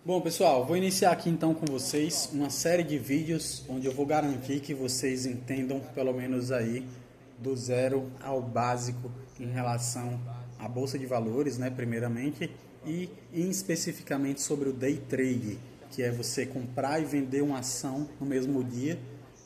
Bom, pessoal, vou iniciar aqui então com vocês uma série de vídeos onde eu vou garantir que vocês entendam pelo menos aí do zero ao básico em relação à bolsa de valores, né, primeiramente, e especificamente sobre o day trade, que é você comprar e vender uma ação no mesmo dia.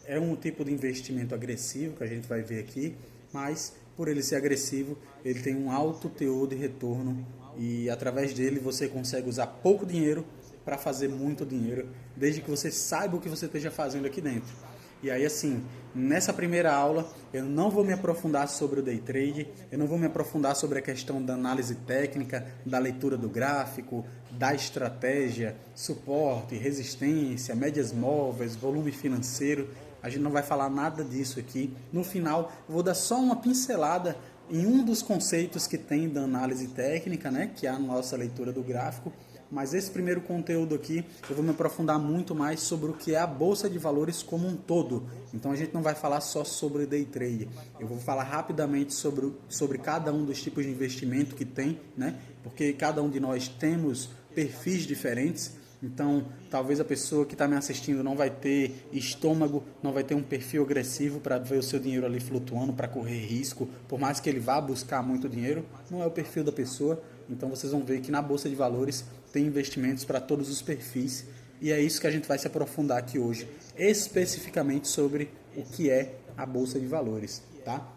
É um tipo de investimento agressivo que a gente vai ver aqui, mas por ele ser agressivo, ele tem um alto teor de retorno e através dele você consegue usar pouco dinheiro para fazer muito dinheiro, desde que você saiba o que você esteja fazendo aqui dentro. E aí, assim, nessa primeira aula, eu não vou me aprofundar sobre o day trade, eu não vou me aprofundar sobre a questão da análise técnica, da leitura do gráfico, da estratégia, suporte, resistência, médias móveis, volume financeiro. A gente não vai falar nada disso aqui. No final, eu vou dar só uma pincelada em um dos conceitos que tem da análise técnica, né, que é a nossa leitura do gráfico. Mas esse primeiro conteúdo aqui, eu vou me aprofundar muito mais sobre o que é a Bolsa de Valores como um todo. Então a gente não vai falar só sobre day trade. Eu vou falar rapidamente sobre cada um dos tipos de investimento que tem, né? Porque cada um de nós temos perfis diferentes. Então, talvez a pessoa que está me assistindo não vai ter estômago, não vai ter um perfil agressivo para ver o seu dinheiro ali flutuando, para correr risco, por mais que ele vá buscar muito dinheiro, não é o perfil da pessoa. Então, vocês vão ver que na Bolsa de Valores tem investimentos para todos os perfis e é isso que a gente vai se aprofundar aqui hoje, especificamente sobre o que é a Bolsa de Valores, tá?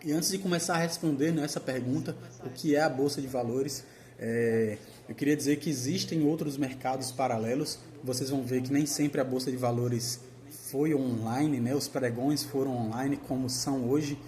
E antes de começar a responder nessa pergunta, o que é a Bolsa de Valores, eu queria dizer que existem outros mercados paralelos. Vocês vão ver que nem sempre a Bolsa de Valores foi online, né? Os pregões foram online como são hoje.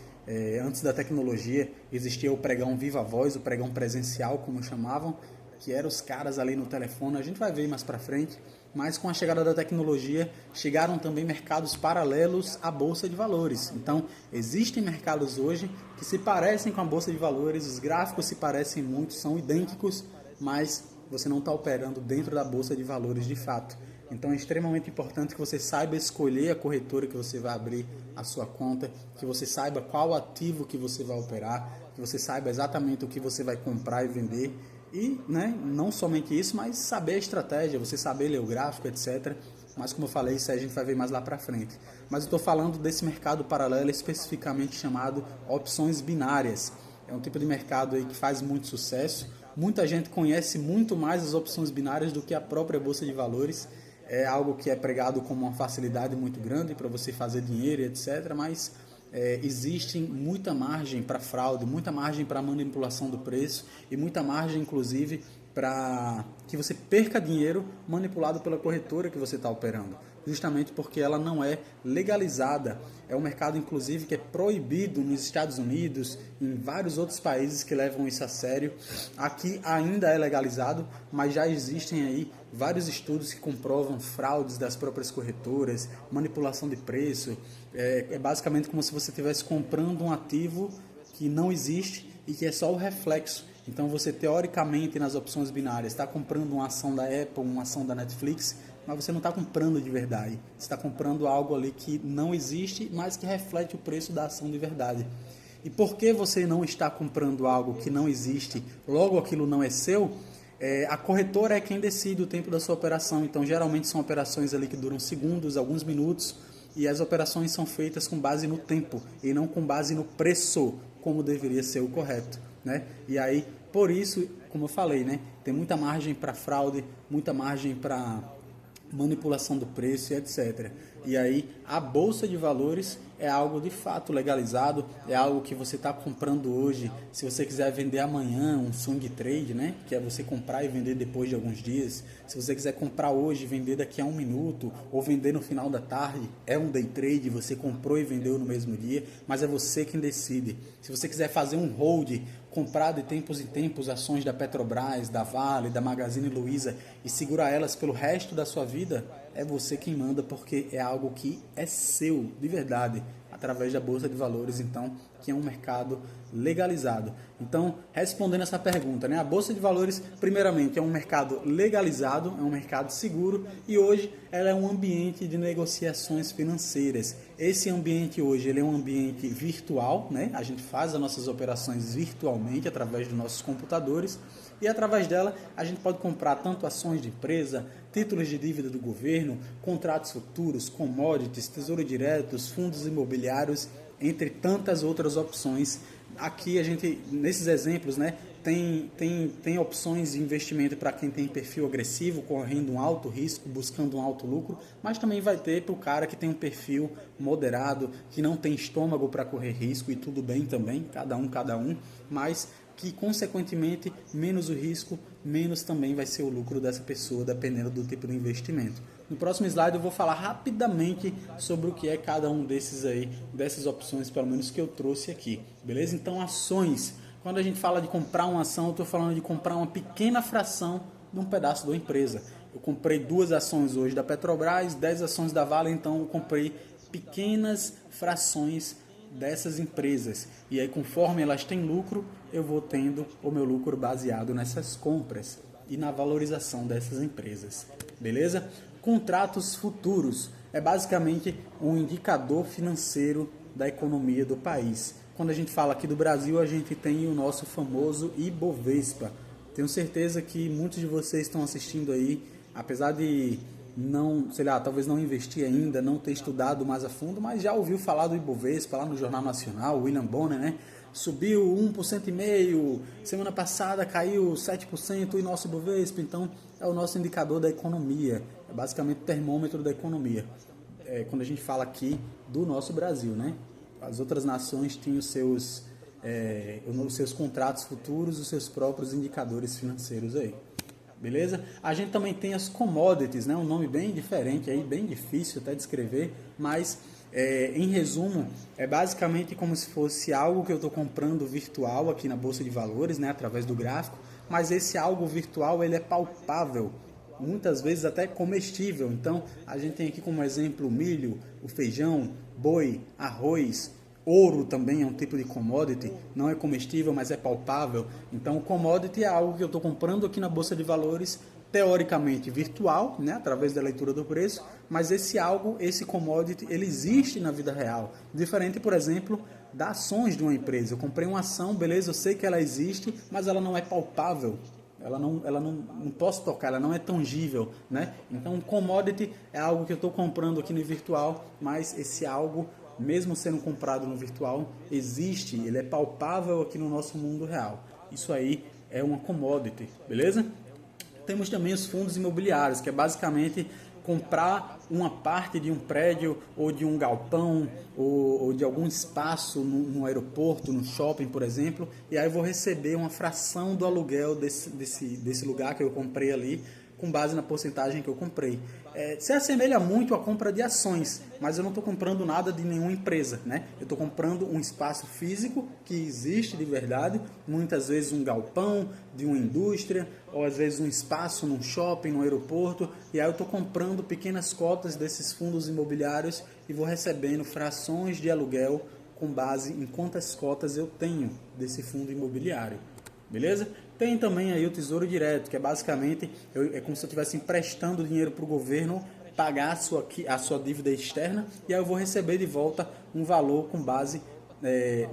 Antes da tecnologia existia o pregão viva voz, o pregão presencial, como chamavam, que eram os caras ali no telefone. A gente vai ver mais para frente. Mas com a chegada da tecnologia, chegaram também mercados paralelos à Bolsa de Valores. Então, existem mercados hoje que se parecem com a Bolsa de Valores, os gráficos se parecem muito, são idênticos, mas você não está operando dentro da Bolsa de Valores de fato. Então, é extremamente importante que você saiba escolher a corretora que você vai abrir a sua conta, que você saiba qual ativo que você vai operar, que você saiba exatamente o que você vai comprar e vender. E, né, não somente isso, mas saber a estratégia, você saber ler o gráfico, etc. Mas como eu falei, isso aí a gente vai ver mais lá para frente. Mas eu estou falando desse mercado paralelo especificamente chamado opções binárias. É um tipo de mercado aí que faz muito sucesso. Muita gente conhece muito mais as opções binárias do que a própria Bolsa de Valores. É algo que é pregado como uma facilidade muito grande para você fazer dinheiro, etc. Mas existe muita margem para fraude, muita margem para manipulação do preço e muita margem, inclusive, para que você perca dinheiro manipulado pela corretora que você está operando, justamente porque ela não é legalizada. É um mercado, inclusive, que é proibido nos Estados Unidos, em vários outros países que levam isso a sério. Aqui ainda é legalizado, mas já existem aí vários estudos que comprovam fraudes das próprias corretoras, manipulação de preço. É basicamente como se você estivesse comprando um ativo que não existe e que é só o reflexo. Então você teoricamente nas opções binárias está comprando uma ação da Apple, uma ação da Netflix, mas você não está comprando de verdade. Você está comprando algo ali que não existe, mas que reflete o preço da ação de verdade. E por que você não está comprando algo que não existe, logo aquilo não é seu? A corretora é quem decide o tempo da sua operação. Então geralmente são operações ali que duram segundos, alguns minutos, e as operações são feitas com base no tempo e não com base no preço, como deveria ser o correto, né? E aí, por isso, como eu falei, né, tem muita margem para fraude, muita margem para manipulação do preço e etc. E aí a Bolsa de Valores é algo de fato legalizado, é algo que você está comprando hoje. Se você quiser vender amanhã, um swing trade, né, que é você comprar e vender depois de alguns dias. Se você quiser comprar hoje e vender daqui a um minuto, ou vender no final da tarde, é um day trade, você comprou e vendeu no mesmo dia, mas é você quem decide. Se você quiser fazer um hold, comprar de tempos em tempos ações da Petrobras, da Vale, da Magazine Luiza e segurar elas pelo resto da sua vida, é você quem manda, porque é algo que é seu, de verdade, através da Bolsa de Valores, então, que é um mercado legalizado. Então, respondendo essa pergunta, né, a Bolsa de Valores, primeiramente, é um mercado legalizado, é um mercado seguro e hoje ela é um ambiente de negociações financeiras. Esse ambiente hoje ele é um ambiente virtual, né? A gente faz as nossas operações virtualmente através dos nossos computadores, E através dela a gente pode comprar tanto ações de empresa, títulos de dívida do governo, contratos futuros, commodities, tesouro diretos, fundos imobiliários, entre tantas outras opções. Aqui a gente, nesses exemplos, né, tem opções de investimento para quem tem perfil agressivo, correndo um alto risco, buscando um alto lucro, mas também vai ter para o cara que tem um perfil moderado, que não tem estômago para correr risco, e tudo bem também, cada um, mas que consequentemente menos o risco, menos também vai ser o lucro dessa pessoa, dependendo do tipo de investimento. No próximo slide eu vou falar rapidamente sobre o que é cada um desses aí, dessas opções, pelo menos que eu trouxe aqui, beleza? Então, ações. Quando a gente fala de comprar uma ação, eu estou falando de comprar uma pequena fração de um pedaço da empresa. Eu comprei 2 ações hoje da Petrobras, 10 ações da Vale, então eu comprei pequenas frações dessas empresas. E aí, conforme elas têm lucro, eu vou tendo o meu lucro baseado nessas compras e na valorização dessas empresas. Beleza? Contratos futuros é basicamente um indicador financeiro da economia do país. Quando a gente fala aqui do Brasil, a gente tem o nosso famoso Ibovespa. Tenho certeza que muitos de vocês estão assistindo aí, apesar de não, sei lá, talvez não investir ainda, não ter estudado mais a fundo, mas já ouviu falar do Ibovespa lá no Jornal Nacional, William Bonner, né? Subiu 1,5%, semana passada caiu 7% o nosso Ibovespa, então é o nosso indicador da economia, é basicamente o termômetro da economia. Quando a gente fala aqui do nosso Brasil, né? As outras nações têm os seus contratos futuros, os seus próprios indicadores financeiros aí. Beleza? A gente também tem as commodities, né? Um nome bem diferente, aí, bem difícil até de escrever, mas em resumo, é basicamente como se fosse algo que eu estou comprando virtual aqui na Bolsa de Valores, né? Através do gráfico, mas esse algo virtual ele é palpável, muitas vezes até comestível. Então, a gente tem aqui como exemplo o milho, o feijão, boi, arroz, ouro também é um tipo de commodity, não é comestível, mas é palpável. Então, o commodity é algo que eu estou comprando aqui na Bolsa de Valores, teoricamente virtual, né, através da leitura do preço, mas esse commodity, ele existe na vida real. Diferente, por exemplo, das ações de uma empresa. Eu comprei uma ação, beleza, eu sei que ela existe, mas ela não é palpável. Ela não posso tocar, ela não é tangível, né? Então, um commodity é algo que eu estou comprando aqui no virtual, mas esse algo, mesmo sendo comprado no virtual, existe, ele é palpável aqui no nosso mundo real. Isso aí é uma commodity, beleza? Temos também os fundos imobiliários, que é basicamente comprar uma parte de um prédio ou de um galpão ou de algum espaço no aeroporto, no shopping, por exemplo, e aí eu vou receber uma fração do aluguel desse lugar que eu comprei ali, com base na porcentagem que eu comprei. Se assemelha muito à compra de ações, mas eu não estou comprando nada de nenhuma empresa, né? Eu estou comprando um espaço físico que existe de verdade, muitas vezes um galpão de uma indústria, ou às vezes um espaço num shopping, num aeroporto, e aí eu estou comprando pequenas cotas desses fundos imobiliários e vou recebendo frações de aluguel com base em quantas cotas eu tenho desse fundo imobiliário. Beleza? Tem também aí o Tesouro Direto, que é basicamente é como se eu estivesse emprestando dinheiro para o governo pagar a sua dívida externa, e aí eu vou receber de volta um valor com base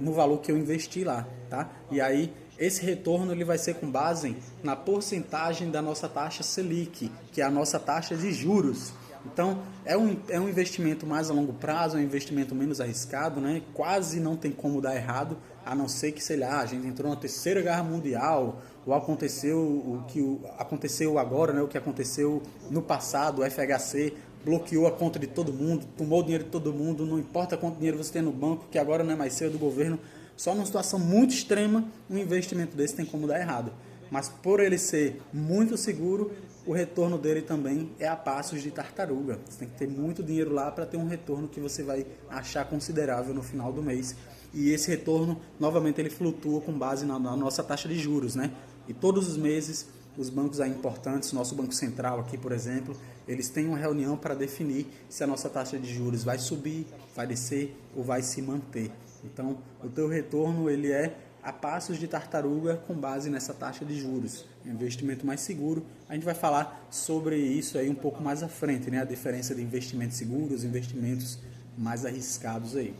no valor que eu investi lá, tá? E aí esse retorno ele vai ser com base na porcentagem da nossa taxa Selic, que é a nossa taxa de juros. Então, é um investimento mais a longo prazo, é um investimento menos arriscado, né? Quase não tem como dar errado, a não ser que, sei lá, a gente entrou na Terceira Guerra Mundial, ou aconteceu o que aconteceu agora, né? O que aconteceu no passado, o FHC bloqueou a conta de todo mundo, tomou o dinheiro de todo mundo, não importa quanto dinheiro você tem no banco, que agora não é mais seu, é do governo. Só numa situação muito extrema, um investimento desse tem como dar errado. Mas por ele ser muito seguro, o retorno dele também é a passos de tartaruga. Você tem que ter muito dinheiro lá para ter um retorno que você vai achar considerável no final do mês. E esse retorno, novamente, ele flutua com base na nossa taxa de juros, né? E todos os meses, os bancos aí importantes, nosso Banco Central aqui, por exemplo, eles têm uma reunião para definir se a nossa taxa de juros vai subir, vai descer ou vai se manter. Então, o teu retorno ele é a passos de tartaruga com base nessa taxa de juros. É um investimento mais seguro. A gente vai falar sobre isso aí um pouco mais à frente, né? A diferença de investimentos seguros e investimentos mais arriscados aí.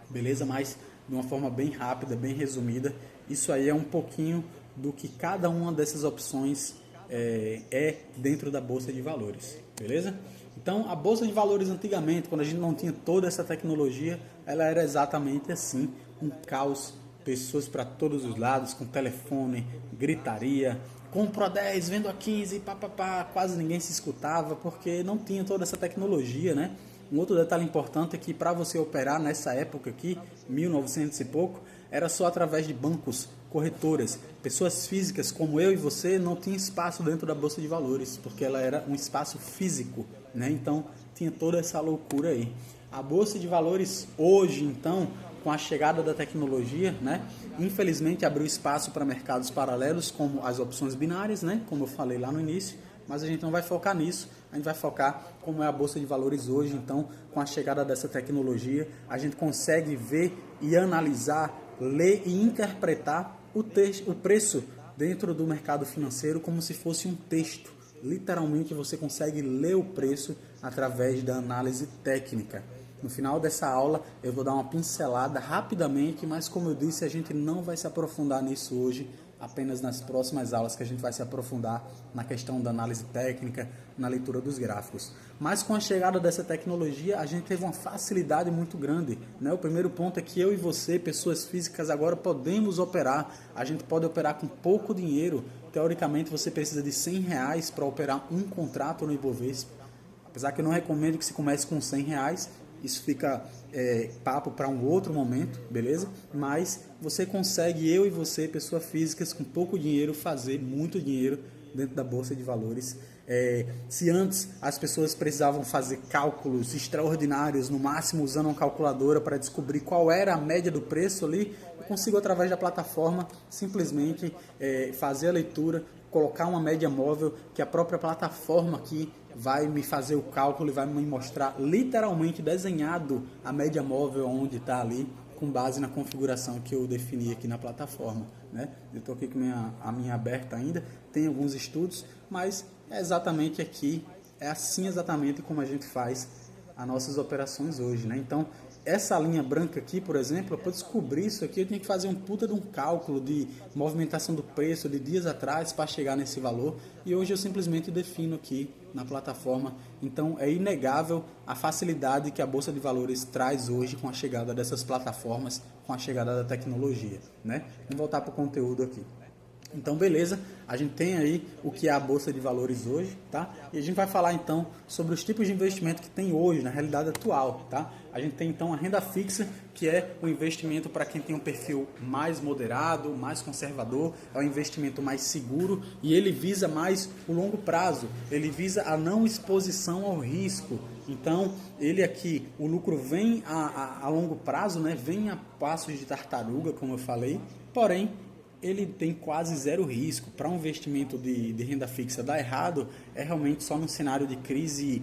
Beleza? Mas de uma forma bem rápida, bem resumida, isso aí é um pouquinho do que cada uma dessas opções é dentro da Bolsa de Valores, beleza? Então, a Bolsa de Valores antigamente, quando a gente não tinha toda essa tecnologia, ela era exatamente assim, um caos, pessoas para todos os lados, com telefone, gritaria, compro a 10, vendo a 15, papapá, quase ninguém se escutava, porque não tinha toda essa tecnologia, né? Um outro detalhe importante é que para você operar nessa época aqui, 1900 e pouco, era só através de bancos, corretoras. Pessoas físicas como eu e você não tinham espaço dentro da Bolsa de Valores, porque ela era um espaço físico, né? Então tinha toda essa loucura aí. A Bolsa de Valores hoje, então, com a chegada da tecnologia, né, infelizmente abriu espaço para mercados paralelos, como as opções binárias, né, como eu falei lá no início, mas a gente não vai focar nisso, a gente vai focar como é a Bolsa de Valores hoje. Então, com a chegada dessa tecnologia, a gente consegue ver e analisar, ler e interpretar o preço dentro do mercado financeiro como se fosse um texto. Literalmente, você consegue ler o preço através da análise técnica. No final dessa aula eu vou dar uma pincelada rapidamente, mas como eu disse, a gente não vai se aprofundar nisso hoje, apenas nas próximas aulas que a gente vai se aprofundar na questão da análise técnica, na leitura dos gráficos. Mas com a chegada dessa tecnologia, a gente teve uma facilidade muito grande, né? O primeiro ponto é que eu e você, pessoas físicas, agora podemos operar. A gente pode operar com pouco dinheiro. Teoricamente, você precisa de R$100 para operar um contrato no Ibovespa. Apesar que eu não recomendo que se comece com R$100, isso fica papo para um outro momento, beleza? Mas você consegue, eu e você, pessoas físicas, com pouco dinheiro, fazer muito dinheiro dentro da Bolsa de Valores. Se antes as pessoas precisavam fazer cálculos extraordinários, no máximo usando uma calculadora para descobrir qual era a média do preço ali, eu consigo, através da plataforma, simplesmente fazer a leitura, colocar uma média móvel que a própria plataforma aqui vai me fazer o cálculo e vai me mostrar literalmente desenhado a média móvel onde está ali, com base na configuração que eu defini aqui na plataforma, né? Eu estou aqui com a minha aberta ainda, tem alguns estudos, mas é exatamente aqui, é assim exatamente como a gente faz as nossas operações hoje, né? Então, essa linha branca aqui, por exemplo, para descobrir isso aqui, eu tenho que fazer um puta de um cálculo de movimentação do preço de dias atrás para chegar nesse valor, e hoje eu simplesmente defino aqui na plataforma. Então é inegável a facilidade que a Bolsa de Valores traz hoje com a chegada dessas plataformas, com a chegada da tecnologia, né? Vamos voltar para o conteúdo aqui. Então, beleza, a gente tem aí o que é a Bolsa de Valores hoje, tá? E a gente vai falar então sobre os tipos de investimento que tem hoje, na realidade atual, tá? A gente tem então a renda fixa, que é o investimento para quem tem um perfil mais moderado, mais conservador, é um investimento mais seguro e ele visa mais o longo prazo, ele visa a não exposição ao risco. Então, ele aqui, o lucro vem a longo prazo, né? Vem a passos de tartaruga, como eu falei, porém, ele tem quase zero risco. Para um investimento de renda fixa dar errado, é realmente só num cenário de crise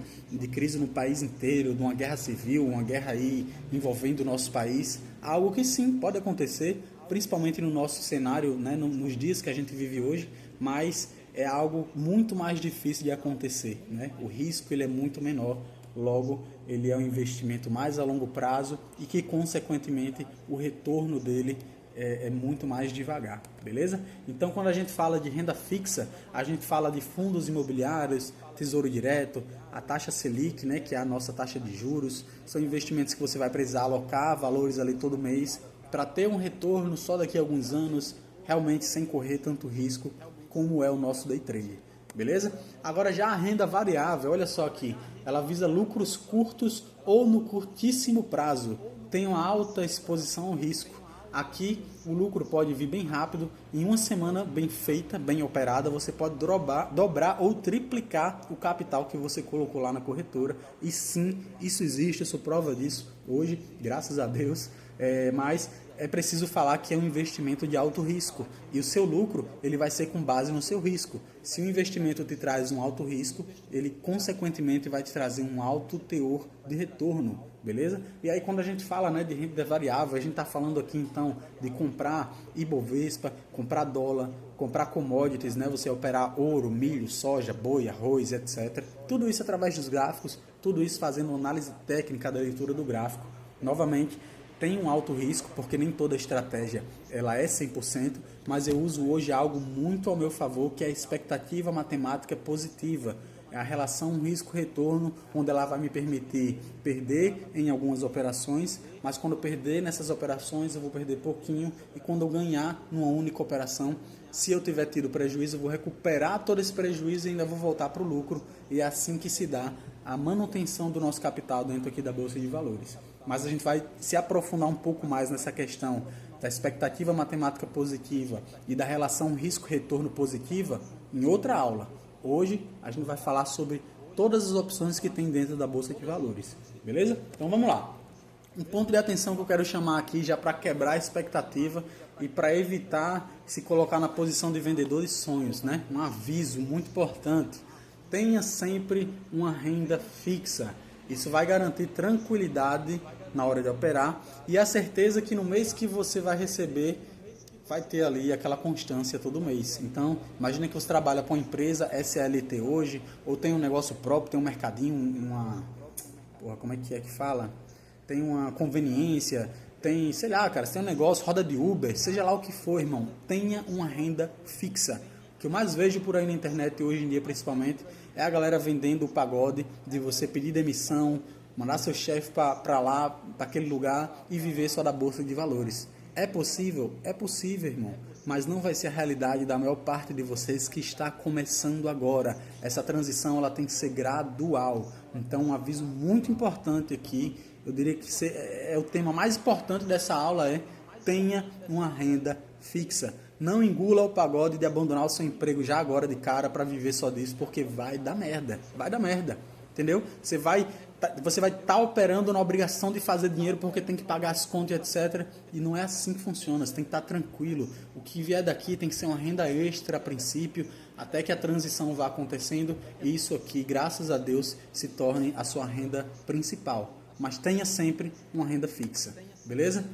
no país inteiro, de uma guerra civil, uma guerra aí envolvendo o nosso país. Algo que sim, pode acontecer, principalmente no nosso cenário, né, nos dias que a gente vive hoje, mas é algo muito mais difícil de acontecer, né? O risco ele é muito menor, logo ele é um investimento mais a longo prazo e que, consequentemente, o retorno dele é muito mais devagar, beleza? Então, quando a gente fala de renda fixa, a gente fala de fundos imobiliários, tesouro direto, a taxa Selic, né, que é a nossa taxa de juros. São investimentos que você vai precisar alocar valores ali todo mês para ter um retorno só daqui a alguns anos, realmente sem correr tanto risco como é o nosso day trade, beleza? Agora já a renda variável, olha só aqui, ela visa lucros curtos ou no curtíssimo prazo, tem uma alta exposição ao risco. Aqui o lucro pode vir bem rápido, em uma semana bem feita, bem operada, você pode dobrar ou triplicar o capital que você colocou lá na corretora. E sim, isso existe, eu sou prova disso hoje, graças a Deus, mas é preciso falar que é um investimento de alto risco e o seu lucro ele vai ser com base no seu risco. Se o investimento te traz um alto risco, ele consequentemente vai te trazer um alto teor de retorno, beleza? E aí quando a gente fala, né, de renda variável, a gente está falando aqui então de comprar Ibovespa, comprar dólar, comprar commodities, né? Você operar ouro, milho, soja, boi, arroz, etc. Tudo isso através dos gráficos, tudo isso fazendo uma análise técnica da leitura do gráfico. Novamente, tem um alto risco, porque nem toda estratégia ela é 100%, mas eu uso hoje algo muito ao meu favor, que é a expectativa matemática positiva. É a relação risco-retorno, onde ela vai me permitir perder em algumas operações, mas quando eu perder nessas operações, eu vou perder pouquinho, e quando eu ganhar numa única operação, se eu tiver tido prejuízo, eu vou recuperar todo esse prejuízo e ainda vou voltar para o lucro, e é assim que se dá a manutenção do nosso capital dentro aqui da Bolsa de Valores. Mas a gente vai se aprofundar um pouco mais nessa questão da expectativa matemática positiva e da relação risco-retorno positiva em outra aula. Hoje a gente vai falar sobre todas as opções que tem dentro da Bolsa de Valores, beleza? Então vamos lá. Um ponto de atenção que eu quero chamar aqui já para quebrar a expectativa e para evitar se colocar na posição de vendedor de sonhos, né? Um aviso muito importante. Tenha sempre uma renda fixa. Isso vai garantir tranquilidade na hora de operar e a certeza que no mês que você vai receber, vai ter ali aquela constância todo mês. Então, imagina que você trabalha com uma empresa SLT hoje, ou tem um negócio próprio, tem um mercadinho, como é que fala? Tem uma conveniência, tem, sei lá, cara, você tem um negócio, roda de Uber, seja lá o que for, irmão, tenha uma renda fixa. O que eu mais vejo por aí na internet hoje em dia, principalmente, é a galera vendendo o pagode de você pedir demissão, mandar seu chefe para lá, para aquele lugar e viver só da Bolsa de Valores. É possível? É possível, irmão. Mas não vai ser a realidade da maior parte de vocês que está começando agora. Essa transição ela tem que ser gradual. Então, um aviso muito importante aqui, eu diria que é o tema mais importante dessa aula é: tenha uma renda fixa. Não engula o pagode de abandonar o seu emprego já agora de cara para viver só disso, porque vai dar merda. Vai dar merda. Entendeu? Você vai estar operando na obrigação de fazer dinheiro porque tem que pagar as contas, etc. E não é assim que funciona. Você tem que estar tranquilo. O que vier daqui tem que ser uma renda extra a princípio, até que a transição vá acontecendo e isso aqui, graças a Deus, se torne a sua renda principal. Mas tenha sempre uma renda fixa. Beleza?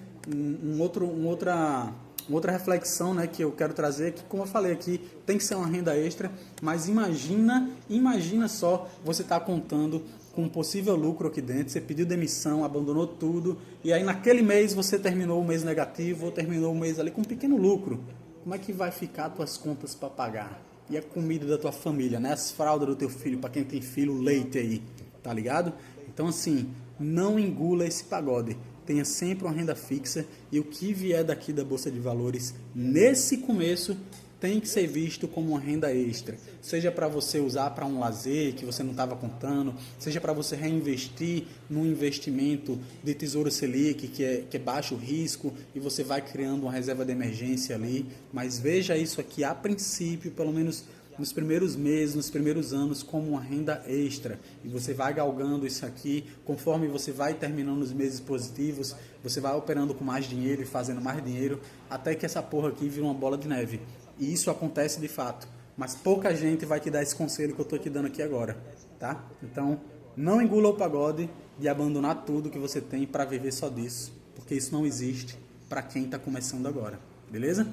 Outra reflexão, né, que eu quero trazer, que como eu falei aqui, tem que ser uma renda extra, mas imagina só você estar contando com um possível lucro aqui dentro, você pediu demissão, abandonou tudo, e aí naquele mês você terminou o mês negativo, ou terminou o mês ali com um pequeno lucro. Como é que vai ficar as tuas contas para pagar? E a comida da tua família, né? As fraldas do teu filho, para quem tem filho, leite aí, tá ligado? Então assim, não engula esse pagode. Tenha sempre uma renda fixa e o que vier daqui da Bolsa de Valores, nesse começo, tem que ser visto como uma renda extra. Seja para você usar para um lazer que você não estava contando, seja para você reinvestir num investimento de Tesouro Selic, que é baixo risco, e você vai criando uma reserva de emergência ali. Mas veja isso aqui a princípio, pelo menos nos primeiros meses, nos primeiros anos, como uma renda extra. E você vai galgando isso aqui, conforme você vai terminando os meses positivos, você vai operando com mais dinheiro e fazendo mais dinheiro, até que essa porra aqui vira uma bola de neve. E isso acontece de fato. Mas pouca gente vai te dar esse conselho que eu estou te dando aqui agora, tá? Então, não engula o pagode de abandonar tudo que você tem para viver só disso, porque isso não existe para quem está começando agora, beleza?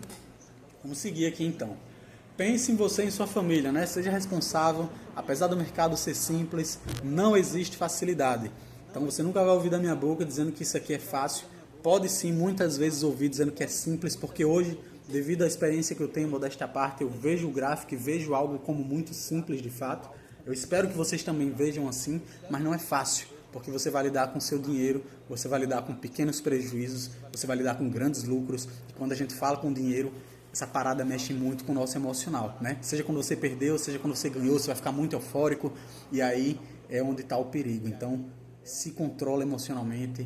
Vamos seguir aqui então. Pense em você e em sua família, né? Seja responsável. Apesar do mercado ser simples, não existe facilidade. Então você nunca vai ouvir da minha boca dizendo que isso aqui é fácil. Pode sim, muitas vezes ouvir dizendo que é simples, porque hoje, devido à experiência que eu tenho, modéstia à parte, eu vejo o gráfico e vejo algo como muito simples de fato. Eu espero que vocês também vejam assim, mas não é fácil, porque você vai lidar com seu dinheiro, você vai lidar com pequenos prejuízos, você vai lidar com grandes lucros. E quando a gente fala com dinheiro, essa parada mexe muito com o nosso emocional, né? Seja quando você perdeu, seja quando você ganhou, você vai ficar muito eufórico e aí é onde está o perigo. Então, se controla emocionalmente,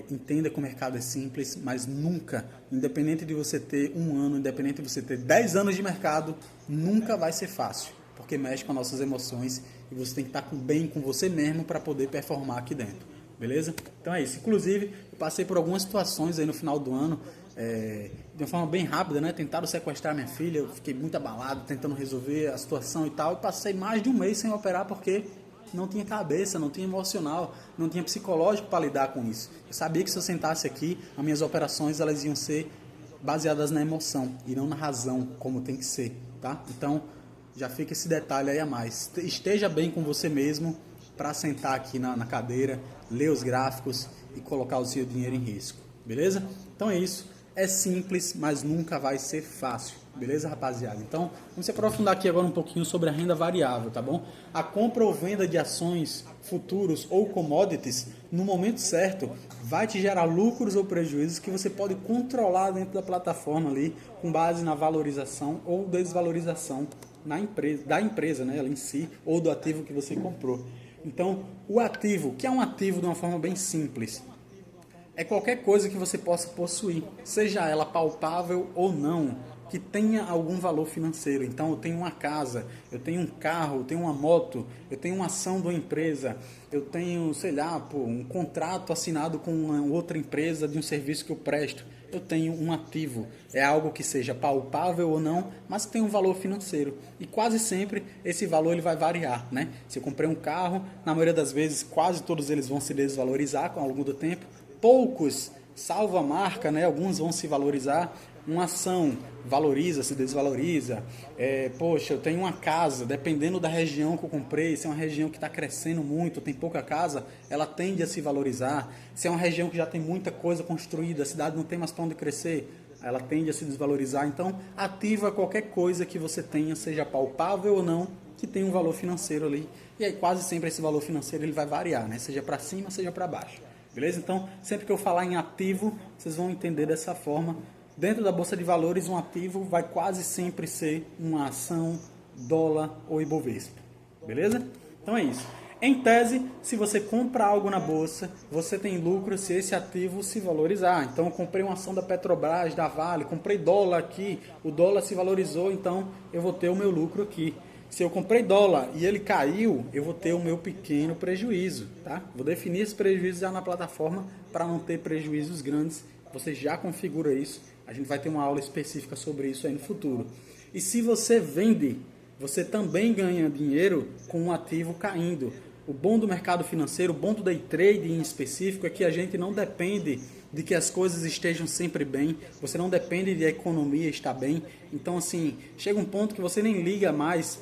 entenda que o mercado é simples, mas nunca, independente de você ter 1 ano, independente de você ter 10 anos de mercado, nunca vai ser fácil, porque mexe com as nossas emoções e você tem que estar bem com você mesmo para poder performar aqui dentro, beleza? Então é isso. Inclusive, eu passei por algumas situações aí no final do ano, de uma forma bem rápida, né? Tentaram sequestrar minha filha, eu fiquei muito abalado tentando resolver a situação e tal, e passei mais de 1 mês sem operar porque não tinha cabeça, não tinha emocional, não tinha psicológico para lidar com isso. Eu sabia que se eu sentasse aqui, as minhas operações elas iam ser baseadas na emoção e não na razão, como tem que ser, tá? Então, já fica esse detalhe aí a mais. Esteja bem com você mesmo para sentar aqui na cadeira, ler os gráficos e colocar o seu dinheiro em risco. beleza? Então é isso, é simples, mas nunca vai ser fácil, beleza, rapaziada? Então, vamos se aprofundar aqui agora um pouquinho sobre a renda variável, tá bom? A compra ou venda de ações, futuros ou commodities, no momento certo, vai te gerar lucros ou prejuízos que você pode controlar dentro da plataforma ali, com base na valorização ou desvalorização da empresa, né, ela em si, ou do ativo que você comprou. Então, o ativo, que é um ativo de uma forma bem simples, é qualquer coisa que você possa possuir, seja ela palpável ou não, que tenha algum valor financeiro. Então, eu tenho uma casa, eu tenho um carro, eu tenho uma moto, eu tenho uma ação de uma empresa, eu tenho, sei lá, um contrato assinado com uma outra empresa de um serviço que eu presto. Eu tenho um ativo, é algo que seja palpável ou não, mas que tem um valor financeiro. E quase sempre esse valor ele vai variar, né? Se eu comprei um carro, na maioria das vezes quase todos eles vão se desvalorizar com ao longo do tempo. Poucos, salvo a marca, né? Alguns vão se valorizar. Uma ação valoriza, se desvaloriza. Poxa, eu tenho uma casa, dependendo da região que eu comprei, se é uma região que está crescendo muito, tem pouca casa, ela tende a se valorizar. Se é uma região que já tem muita coisa construída, a cidade não tem mais para onde crescer, ela tende a se desvalorizar. Então, ativa qualquer coisa que você tenha, seja palpável ou não, que tem um valor financeiro ali. E aí quase sempre esse valor financeiro ele vai variar, né? Seja para cima, seja para baixo. Beleza? Então, sempre que eu falar em ativo, vocês vão entender dessa forma. Dentro da Bolsa de Valores, um ativo vai quase sempre ser uma ação, dólar ou Ibovespa. Beleza? Então é isso. Em tese, se você compra algo na Bolsa, você tem lucro se esse ativo se valorizar. Então, eu comprei uma ação da Petrobras, da Vale, comprei dólar aqui, o dólar se valorizou, então eu vou ter o meu lucro aqui. Se eu comprei dólar e ele caiu, eu vou ter o meu pequeno prejuízo, tá? Vou definir esse prejuízo já na plataforma para não ter prejuízos grandes. Você já configura isso. A gente vai ter uma aula específica sobre isso aí no futuro. E se você vende, você também ganha dinheiro com um ativo caindo. O bom do mercado financeiro, o bom do day trade em específico, é que a gente não depende de que as coisas estejam sempre bem, você não depende de a economia estar bem. Então, assim, chega um ponto que você nem liga mais,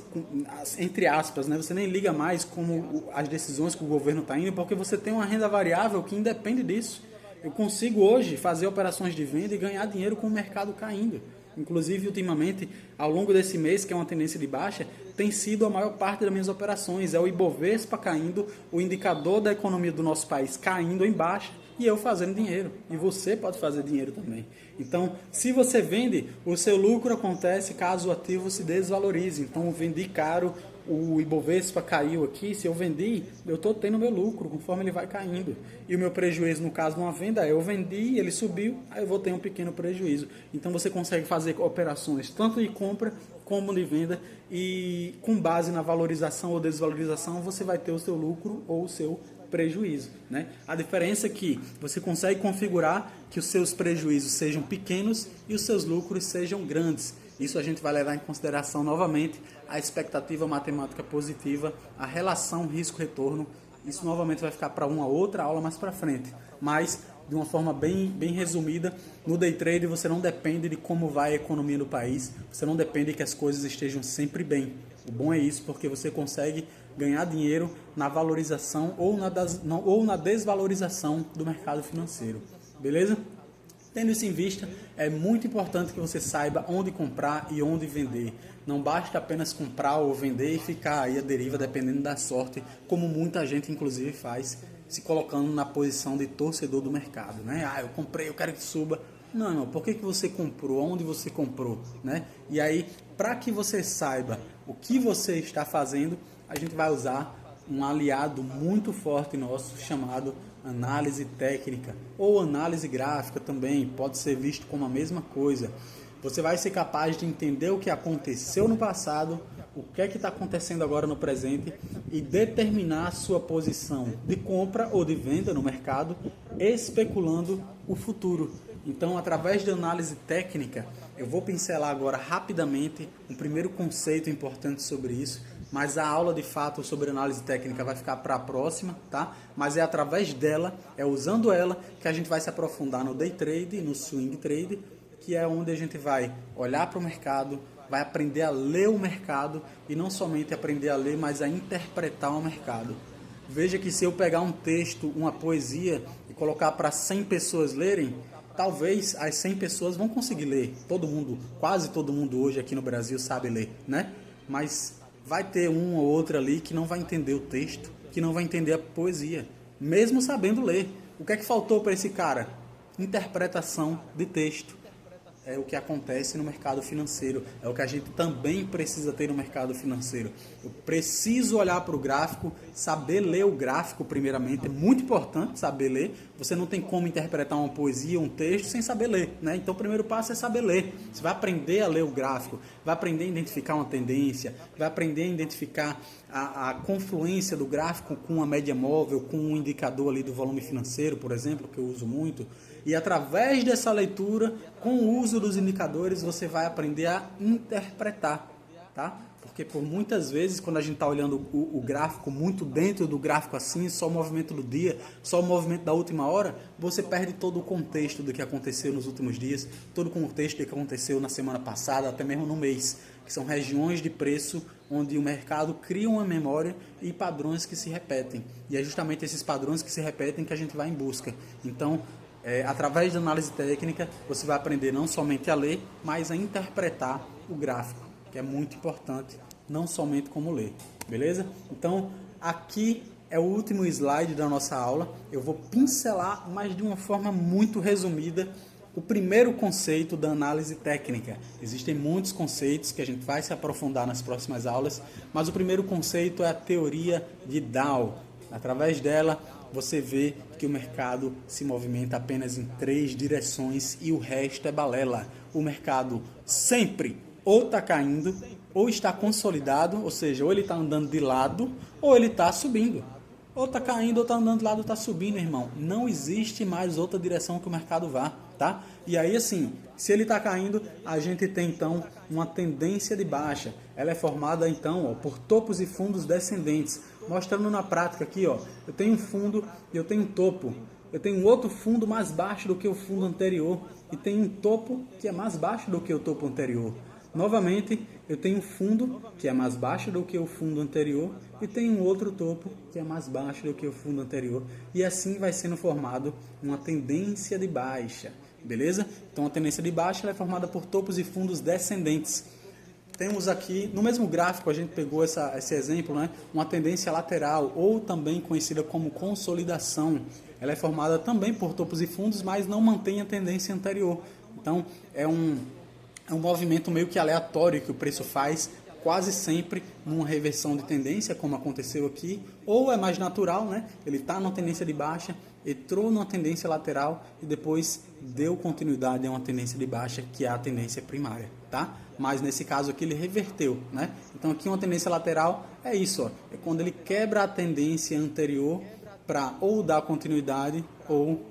entre aspas, né? Você nem liga mais como as decisões que o governo está indo, porque você tem uma renda variável que independe disso. Eu consigo hoje fazer operações de venda e ganhar dinheiro com o mercado caindo. Inclusive, ultimamente, ao longo desse mês, que é uma tendência de baixa, tem sido a maior parte das minhas operações. É o Ibovespa caindo, o indicador da economia do nosso país caindo em baixa e eu fazendo dinheiro. E você pode fazer dinheiro também. Então, se você vende, o seu lucro acontece caso o ativo se desvalorize. Então, eu vendi caro, o Ibovespa caiu aqui, se eu vendi, eu estou tendo meu lucro conforme ele vai caindo. E o meu prejuízo, no caso de uma venda, eu vendi, ele subiu, aí eu vou ter um pequeno prejuízo. Então você consegue fazer operações tanto de compra como de venda e com base na valorização ou desvalorização você vai ter o seu lucro ou o seu prejuízo, né? A diferença é que você consegue configurar que os seus prejuízos sejam pequenos e os seus lucros sejam grandes. Isso a gente vai levar em consideração novamente a expectativa matemática positiva, a relação risco-retorno. Isso novamente vai ficar para uma outra aula mais para frente. Mas, de uma forma bem resumida, no day trade você não depende de como vai a economia do país, você não depende que as coisas estejam sempre bem. O bom é isso, porque você consegue ganhar dinheiro na valorização ou na desvalorização do mercado financeiro. Beleza? Tendo isso em vista, é muito importante que você saiba onde comprar e onde vender. Não basta apenas comprar ou vender e ficar aí à deriva dependendo da sorte, como muita gente inclusive faz, se colocando na posição de torcedor do mercado, né? Ah, eu comprei, eu quero que suba. Não, por que você comprou? Onde você comprou, né? E aí, para que você saiba o que você está fazendo, a gente vai usar um aliado muito forte nosso chamado análise técnica ou análise gráfica também, pode ser visto como a mesma coisa. Você vai ser capaz de entender o que aconteceu no passado, o que é que está acontecendo agora no presente e determinar a sua posição de compra ou de venda no mercado, especulando o futuro. Então, através de análise técnica, eu vou pincelar agora rapidamente um primeiro conceito importante sobre isso, mas a aula de fato sobre análise técnica vai ficar para a próxima, tá? Mas é através dela, é usando ela, que a gente vai se aprofundar no day trade, no swing trade, que é onde a gente vai olhar para o mercado, vai aprender a ler o mercado e não somente aprender a ler, mas a interpretar o mercado. Veja que se eu pegar um texto, uma poesia, e colocar para 100 pessoas lerem, talvez as 100 pessoas vão conseguir ler. Todo mundo, quase todo mundo hoje aqui no Brasil sabe ler, né? Mas vai ter um ou outro ali que não vai entender o texto, que não vai entender a poesia, mesmo sabendo ler. O que é que faltou para esse cara? Interpretação de texto. É o que acontece no mercado financeiro, é o que a gente também precisa ter no mercado financeiro. Eu preciso olhar para o gráfico, saber ler o gráfico primeiramente, é muito importante saber ler. Você não tem como interpretar uma poesia, um texto sem saber ler, né? Então o primeiro passo é saber ler. Você vai aprender a ler o gráfico, vai aprender a identificar uma tendência, vai aprender a identificar a confluência do gráfico com uma média móvel, com um indicador ali do volume financeiro, por exemplo, que eu uso muito. E através dessa leitura, com o uso dos indicadores, você vai aprender a interpretar, tá? Porque por muitas vezes, quando a gente está olhando o gráfico muito dentro do gráfico assim, só o movimento do dia, só o movimento da última hora, você perde todo o contexto do que aconteceu nos últimos dias, todo o contexto do que aconteceu na semana passada, até mesmo no mês, que são regiões de preço onde o mercado cria uma memória e padrões que se repetem. E é justamente esses padrões que se repetem que a gente vai em busca. Então, através da análise técnica, você vai aprender não somente a ler, mas a interpretar o gráfico, que é muito importante, não somente como ler, beleza? Então, aqui é o último slide da nossa aula. Eu vou pincelar, mas de uma forma muito resumida, o primeiro conceito da análise técnica. Existem muitos conceitos que a gente vai se aprofundar nas próximas aulas, mas o primeiro conceito é a teoria de Dow. Através dela, você vê que o mercado se movimenta apenas em 3 direções e o resto é balela. O mercado sempre ou está caindo, ou está consolidado, ou seja, ou ele está andando de lado, ou ele está subindo. Ou está caindo, ou está andando de lado, ou está subindo, irmão. Não existe mais outra direção que o mercado vá, tá? E aí, assim, se ele está caindo, a gente tem, então, uma tendência de baixa. Ela é formada, então, ó, por topos e fundos descendentes. Mostrando na prática aqui, ó, eu tenho um fundo e eu tenho um topo. Eu tenho um outro fundo mais baixo do que o fundo anterior. E tenho um topo que é mais baixo do que o topo anterior. Novamente, eu tenho um fundo que é mais baixo do que o fundo anterior e tenho um outro topo que é mais baixo do que o fundo anterior. E assim vai sendo formado uma tendência de baixa, beleza? Então, a tendência de baixa ela é formada por topos e fundos descendentes. Temos aqui, no mesmo gráfico, a gente pegou esse exemplo, né? Uma tendência lateral, ou também conhecida como consolidação. Ela é formada também por topos e fundos, mas não mantém a tendência anterior. Então, é um movimento meio que aleatório que o preço faz, quase sempre numa reversão de tendência, como aconteceu aqui, ou é mais natural, né? Ele está numa tendência de baixa, entrou numa tendência lateral e depois deu continuidade a uma tendência de baixa, que é a tendência primária, tá? Mas nesse caso aqui ele reverteu, né? Então aqui uma tendência lateral é isso, ó, é quando ele quebra a tendência anterior para ou dar continuidade ou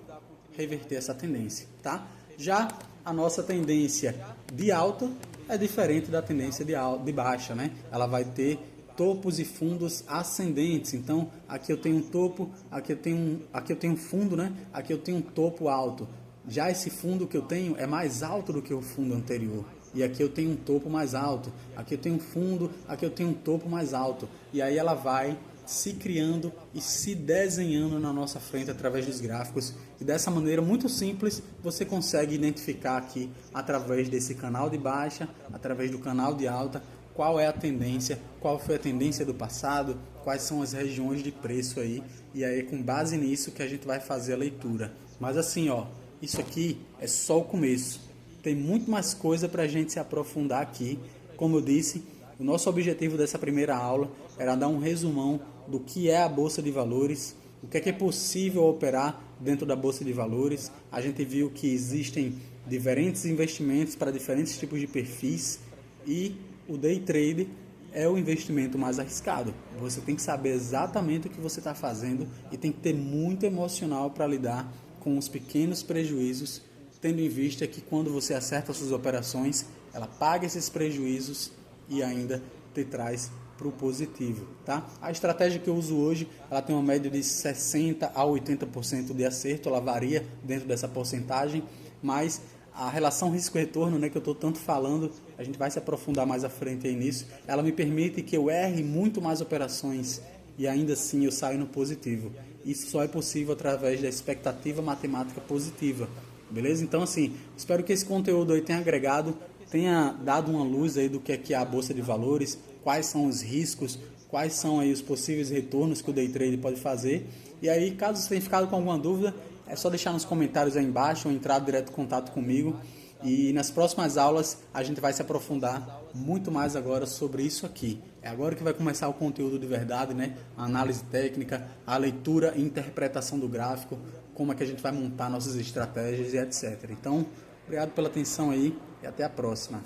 reverter essa tendência, tá? Já a nossa tendência de alta é diferente da tendência de baixa, né? Ela vai ter topos e fundos ascendentes. Então, aqui eu tenho um topo, aqui eu tenho um fundo, né? Aqui eu tenho um topo alto. Já esse fundo que eu tenho é mais alto do que o fundo anterior. E aqui eu tenho um topo mais alto. Aqui eu tenho um fundo, aqui eu tenho um topo mais alto. E aí ela vai se criando e se desenhando na nossa frente através dos gráficos. E dessa maneira muito simples, você consegue identificar aqui, através desse canal de baixa, através do canal de alta, qual é a tendência, qual foi a tendência do passado, quais são as regiões de preço aí. E aí é com base nisso que a gente vai fazer a leitura. Mas assim, ó, isso aqui é só o começo. Tem muito mais coisa para a gente se aprofundar aqui. Como eu disse, o nosso objetivo dessa primeira aula era dar um resumão do que é a Bolsa de Valores, o que é possível operar dentro da Bolsa de Valores. A gente viu que existem diferentes investimentos para diferentes tipos de perfis e o day trade é o investimento mais arriscado. Você tem que saber exatamente o que você está fazendo e tem que ter muito emocional para lidar com os pequenos prejuízos, tendo em vista que quando você acerta suas operações, ela paga esses prejuízos e ainda te traz para o positivo, tá? A estratégia que eu uso hoje, ela tem uma média de 60% a 80% de acerto, ela varia dentro dessa porcentagem, mas a relação risco-retorno, né, que eu estou tanto falando, a gente vai se aprofundar mais à frente aí nisso, ela me permite que eu erre muito mais operações e ainda assim eu saio no positivo. Isso só é possível através da expectativa matemática positiva, beleza? Então assim, espero que esse conteúdo aí tenha agregado, tenha dado uma luz aí do que é a Bolsa de Valores, quais são os riscos, quais são aí os possíveis retornos que o Day Trade pode fazer. E aí, caso você tenha ficado com alguma dúvida, é só deixar nos comentários aí embaixo ou entrar direto em contato comigo. E nas próximas aulas a gente vai se aprofundar muito mais agora sobre isso aqui. É agora que vai começar o conteúdo de verdade, né? A análise técnica, a leitura e interpretação do gráfico, como é que a gente vai montar nossas estratégias e etc. Então, obrigado pela atenção aí e até a próxima.